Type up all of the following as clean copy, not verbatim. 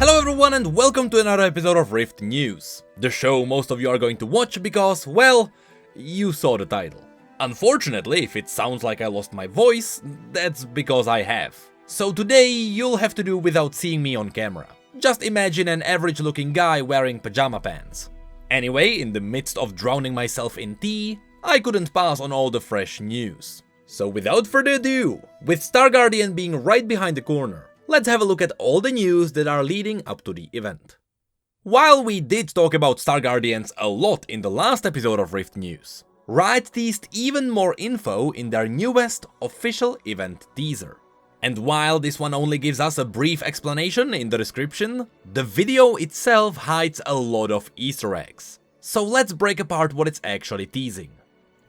Hello everyone and welcome to another episode of Rift News, the show most of you are going to watch because, well, you saw the title. Unfortunately, if it sounds like I lost my voice, that's because I have. So today you'll have to do without seeing me on camera. Just imagine an average looking guy wearing pajama pants. Anyway, in the midst of drowning myself in tea, I couldn't pass on all the fresh news. So without further ado, with Star Guardian being right behind the corner, let's have a look at all the news that are leading up to the event. While we did talk about Star Guardians a lot in the last episode of Rift News, Riot teased even more info in their newest official event teaser. And while this one only gives us a brief explanation in the description, the video itself hides a lot of Easter eggs. So let's break apart what it's actually teasing.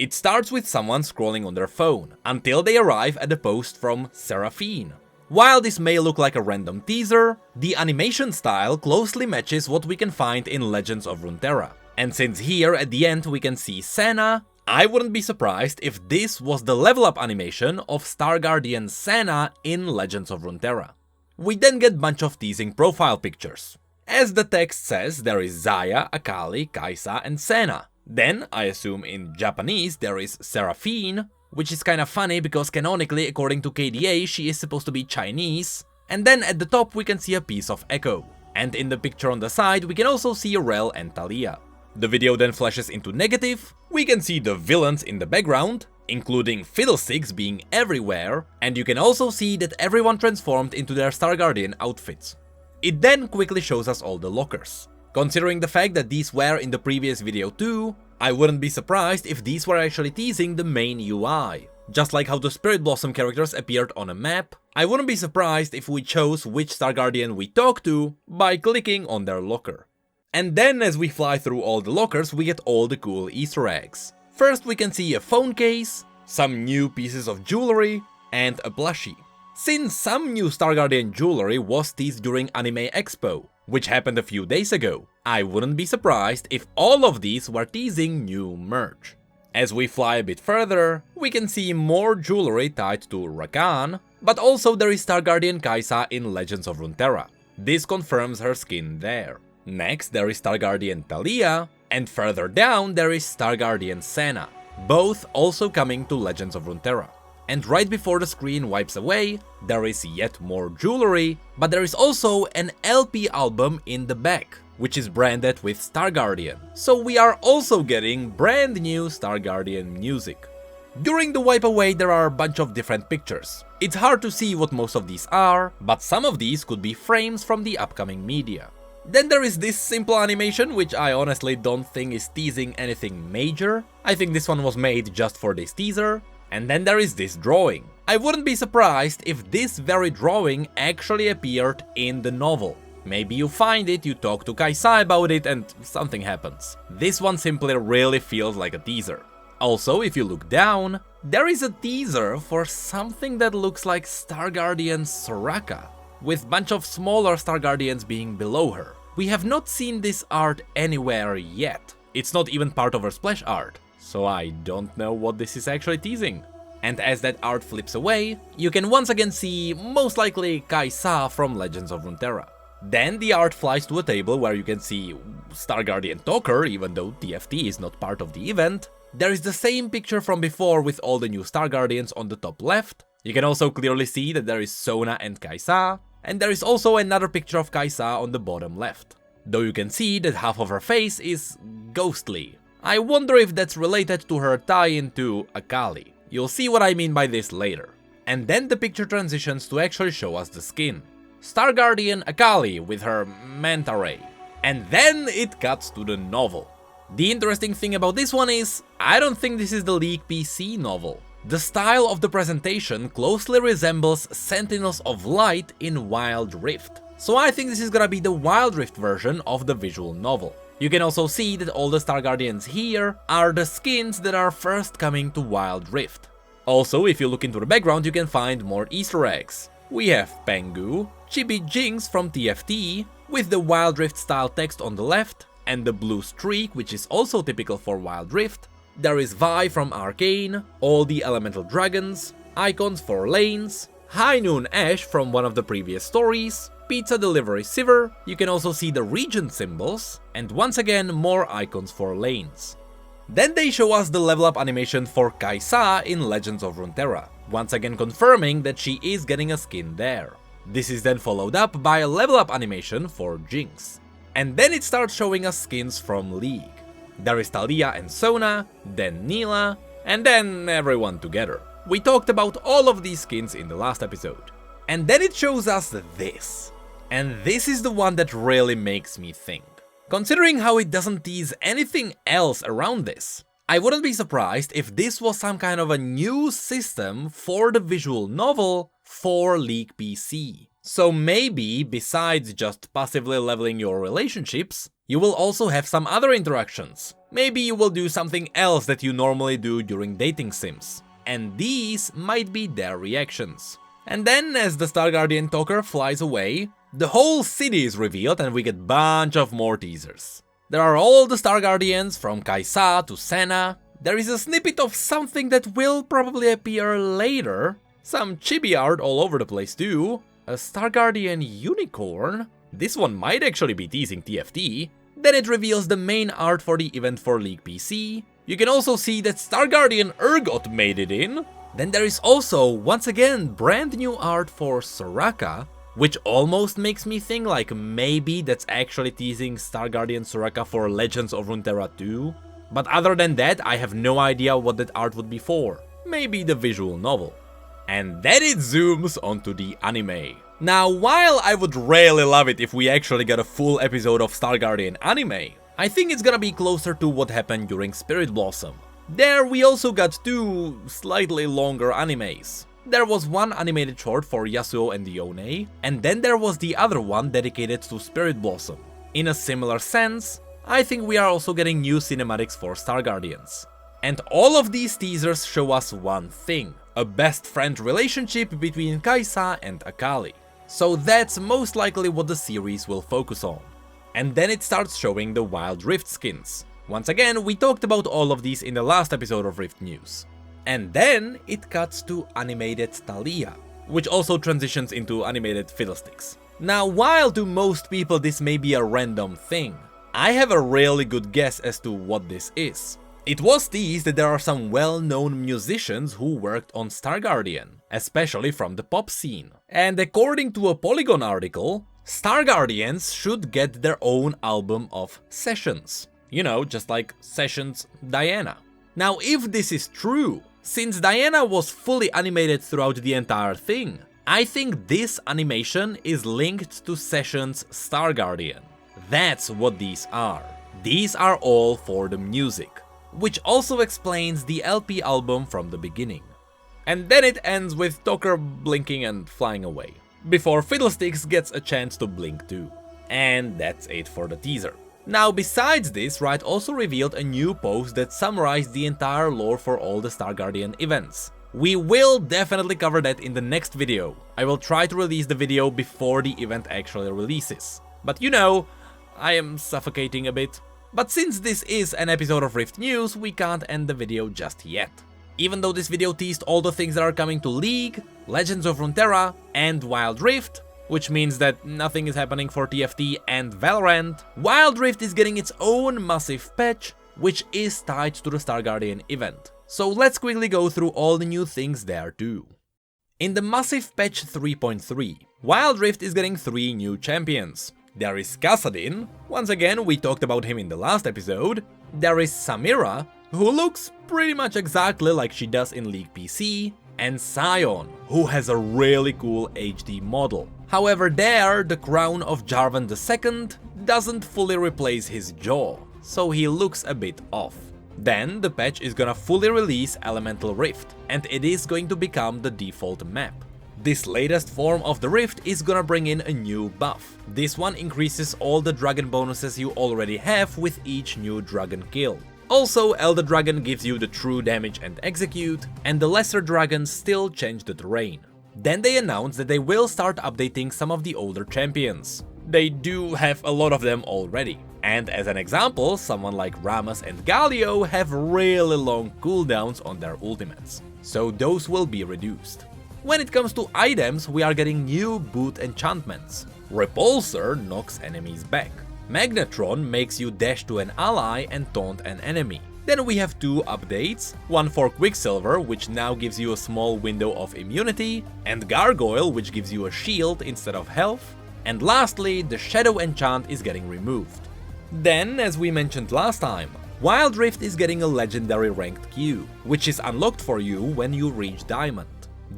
It starts with someone scrolling on their phone, until they arrive at a post from Seraphine. While this may look like a random teaser, the animation style closely matches what we can find in Legends of Runeterra. And since here at the end we can see Senna, I wouldn't be surprised if this was the level up animation of Star Guardian Senna in Legends of Runeterra. We then get bunch of teasing profile pictures. As the text says, there is Xayah, Akali, Kai'Sa and Senna. Then, I assume in Japanese, there is Seraphine, which is kinda funny because canonically, according to KDA, she is supposed to be Chinese. And then at the top we can see a piece of Echo. And in the picture on the side we can also see Rel and Talia. The video then flashes into negative, we can see the villains in the background, including Fiddlesticks being everywhere, and you can also see that everyone transformed into their Star Guardian outfits. It then quickly shows us all the lockers. Considering the fact that these were in the previous video too, I wouldn't be surprised if these were actually teasing the main UI. Just like how the Spirit Blossom characters appeared on a map, I wouldn't be surprised if we chose which Star Guardian we talk to by clicking on their locker. And then as we fly through all the lockers we get all the cool Easter eggs. First we can see a phone case, some new pieces of jewelry, and a plushie. Since some new Star Guardian jewelry was teased during Anime Expo, which happened a few days ago, I wouldn't be surprised if all of these were teasing new merch. As we fly a bit further, we can see more jewelry tied to Rakan, but also there is Star Guardian Kai'Sa in Legends of Runeterra. This confirms her skin there. Next there is Star Guardian Talia, and further down there is Star Guardian Senna, both also coming to Legends of Runeterra. And right before the screen wipes away, there is yet more jewelry, but there is also an LP album in the back, which is branded with Star Guardian. So we are also getting brand new Star Guardian music. During the wipe away there are a bunch of different pictures. It's hard to see what most of these are, but some of these could be frames from the upcoming media. Then there is this simple animation, which I honestly don't think is teasing anything major. I think this one was made just for this teaser. And then there is this drawing. I wouldn't be surprised if this very drawing actually appeared in the novel. Maybe you find it, you talk to Kai'Sa about it and something happens. This one simply really feels like a teaser. Also, if you look down, there is a teaser for something that looks like Star Guardian Soraka, with bunch of smaller Star Guardians being below her. We have not seen this art anywhere yet. It's not even part of her splash art. So I don't know what this is actually teasing. And as that art flips away, you can once again see most likely Kai'Sa from Legends of Runeterra. Then the art flies to a table where you can see Star Guardian Talker, even though TFT is not part of the event. There is the same picture from before with all the new Star Guardians on the top left. You can also clearly see that there is Sona and Kai'Sa, and there is also another picture of Kai'Sa on the bottom left. Though you can see that half of her face is ghostly. I wonder if that's related to her tie-in to Akali. You'll see what I mean by this later. And then the picture transitions to actually show us the skin. Star Guardian Akali with her manta ray. And then it cuts to the novel. The interesting thing about this one is, I don't think this is the League PC novel. The style of the presentation closely resembles Sentinels of Light in Wild Rift. So I think this is gonna be the Wild Rift version of the visual novel. You can also see that all the Star Guardians here are the skins that are first coming to Wild Rift. Also, if you look into the background you can find more Easter eggs. We have Pengu, Chibi Jinx from TFT, with the Wild Rift style text on the left, and the blue streak, which is also typical for Wild Rift. There is Vi from Arcane, all the elemental dragons, icons for lanes, High Noon Ash from one of the previous stories, pizza delivery sieve, you can also see the region symbols, and once again more icons for lanes. Then they show us the level up animation for Kai'Sa in Legends of Runeterra, once again confirming that she is getting a skin there. This is then followed up by a level up animation for Jinx. And then it starts showing us skins from League. There is Talia and Sona, then Neela, and then everyone together. We talked about all of these skins in the last episode. And then it shows us this. And this is the one that really makes me think. Considering how it doesn't tease anything else around this, I wouldn't be surprised if this was some kind of a new system for the visual novel for League PC. So maybe, besides just passively leveling your relationships, you will also have some other interactions. Maybe you will do something else that you normally do during dating sims. And these might be their reactions. And then, as the Star Guardian talker flies away, the whole city is revealed and we get a bunch of more teasers. There are all the Star Guardians, from Kai'Sa to Senna. There is a snippet of something that will probably appear later. Some chibi art all over the place too. A Star Guardian unicorn. This one might actually be teasing TFT. Then it reveals the main art for the event for League PC. You can also see that Star Guardian Urgot made it in. Then there is also, once again, brand new art for Soraka, which almost makes me think like maybe that's actually teasing Star Guardian Soraka for Legends of Runeterra 2. But other than that, I have no idea what that art would be for. Maybe the visual novel. And then it zooms onto the anime. Now, while I would really love it if we actually got a full episode of Star Guardian anime, I think it's gonna be closer to what happened during Spirit Blossom. There we also got two slightly longer animes. There was one animated short for Yasuo and Yone, and then there was the other one dedicated to Spirit Blossom. In a similar sense, I think we are also getting new cinematics for Star Guardians. And all of these teasers show us one thing: a best friend relationship between Kai'Sa and Akali. So that's most likely what the series will focus on. And then it starts showing the Wild Rift skins. Once again, we talked about all of these in the last episode of Rift News. And then it cuts to animated Talia, which also transitions into animated Fiddlesticks. Now, while to most people this may be a random thing, I have a really good guess as to what this is. It was teased that there are some well-known musicians who worked on Star Guardian, especially from the pop scene. And according to a Polygon article, Star Guardians should get their own album of sessions. You know, just like Sessions Diana. Now, if this is true, since Diana was fully animated throughout the entire thing, I think this animation is linked to Sessions Star Guardian. That's what these are. These are all for the music, which also explains the LP album from the beginning. And then it ends with Toker blinking and flying away, before Fiddlesticks gets a chance to blink too. And that's it for the teaser. Now, besides this, Riot also revealed a new post that summarized the entire lore for all the Star Guardian events. We will definitely cover that in the next video. I will try to release the video before the event actually releases. But you know, I am suffocating a bit. But since this is an episode of Rift News, we can't end the video just yet. Even though this video teased all the things that are coming to League, Legends of Runeterra, and Wild Rift, which means that nothing is happening for TFT and Valorant, Wild Rift is getting its own massive patch, which is tied to the Star Guardian event. So let's quickly go through all the new things there too. In the massive patch 3.3, Wild Rift is getting 3 new champions. There is Kassadin, once again we talked about him in the last episode. There is Samira, who looks pretty much exactly like she does in League PC. And Sion, who has a really cool HD model. However, there, the crown of Jarvan II doesn't fully replace his jaw, so he looks a bit off. Then, the patch is gonna fully release Elemental Rift, and it is going to become the default map. This latest form of the Rift is gonna bring in a new buff. This one increases all the dragon bonuses you already have with each new dragon kill. Also, Elder Dragon gives you the true damage and execute, and the lesser dragons still change the terrain. Then they announce that they will start updating some of the older champions. They do have a lot of them already. And as an example, someone like Rammus and Galio have really long cooldowns on their ultimates, so those will be reduced. When it comes to items, we are getting new boot enchantments. Repulsor knocks enemies back. Magnetron makes you dash to an ally and taunt an enemy. Then we have 2 updates, one for Quicksilver, which now gives you a small window of immunity, and Gargoyle, which gives you a shield instead of health. And lastly, the Shadow enchant is getting removed. Then, as we mentioned last time, Wild Rift is getting a legendary ranked queue, which is unlocked for you when you reach Diamond.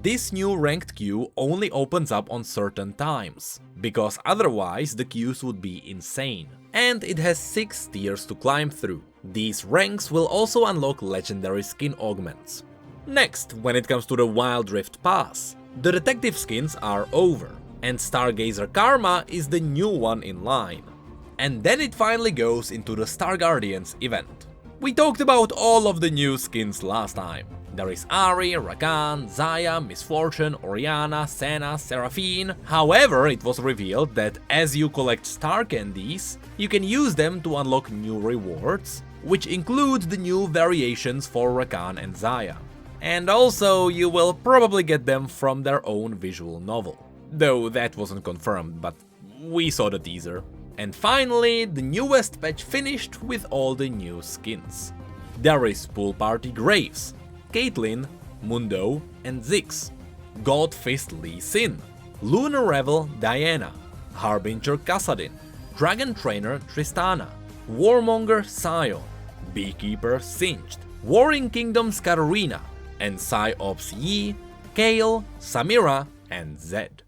This new ranked queue only opens up on certain times, because otherwise the queues would be insane. And it has 6 tiers to climb through. These ranks will also unlock legendary skin augments. Next, when it comes to the Wild Rift Pass, the detective skins are over, and Stargazer Karma is the new one in line. And then it finally goes into the Star Guardians event. We talked about all of the new skins last time. There is Ari, Rakan, Zaya, Misfortune, Oriana, Senna, Seraphine. However, it was revealed that as you collect star candies, you can use them to unlock new rewards, which include the new variations for Rakan and Zaya. And also, you will probably get them from their own visual novel. Though that wasn't confirmed, but we saw the teaser. And finally, the newest patch finished with all the new skins. There is Pool Party Graves, Caitlyn, Mundo, and Ziggs, God Fist Lee Sin, Lunar Revel Diana, Harbinger Kassadin, Dragon Trainer Tristana, Warmonger Sion, Beekeeper Singed, Warring Kingdoms Katarina, and Psyops Yi, Kayle, Samira, and Zed.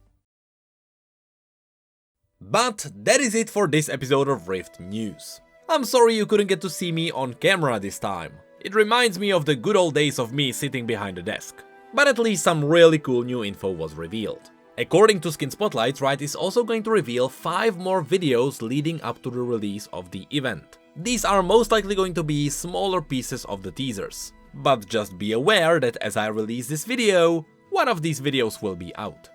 But that is it for this episode of Rift News. I'm sorry you couldn't get to see me on camera this time. It reminds me of the good old days of me sitting behind a desk. But at least some really cool new info was revealed. According to Skin Spotlight, Riot is also going to reveal 5 more videos leading up to the release of the event. These are most likely going to be smaller pieces of the teasers. But just be aware that as I release this video, one of these videos will be out.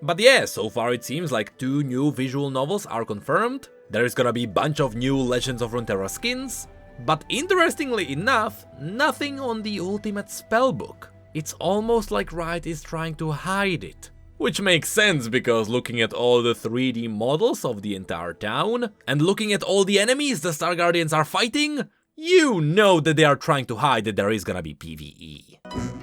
But yeah, so far it seems like 2 new visual novels are confirmed, there is gonna be a bunch of new Legends of Runeterra skins, but interestingly enough, nothing on the Ultimate Spellbook. It's almost like Riot is trying to hide it. Which makes sense, because looking at all the 3D models of the entire town, and looking at all the enemies the Star Guardians are fighting, you know that they are trying to hide that there is gonna be PvE.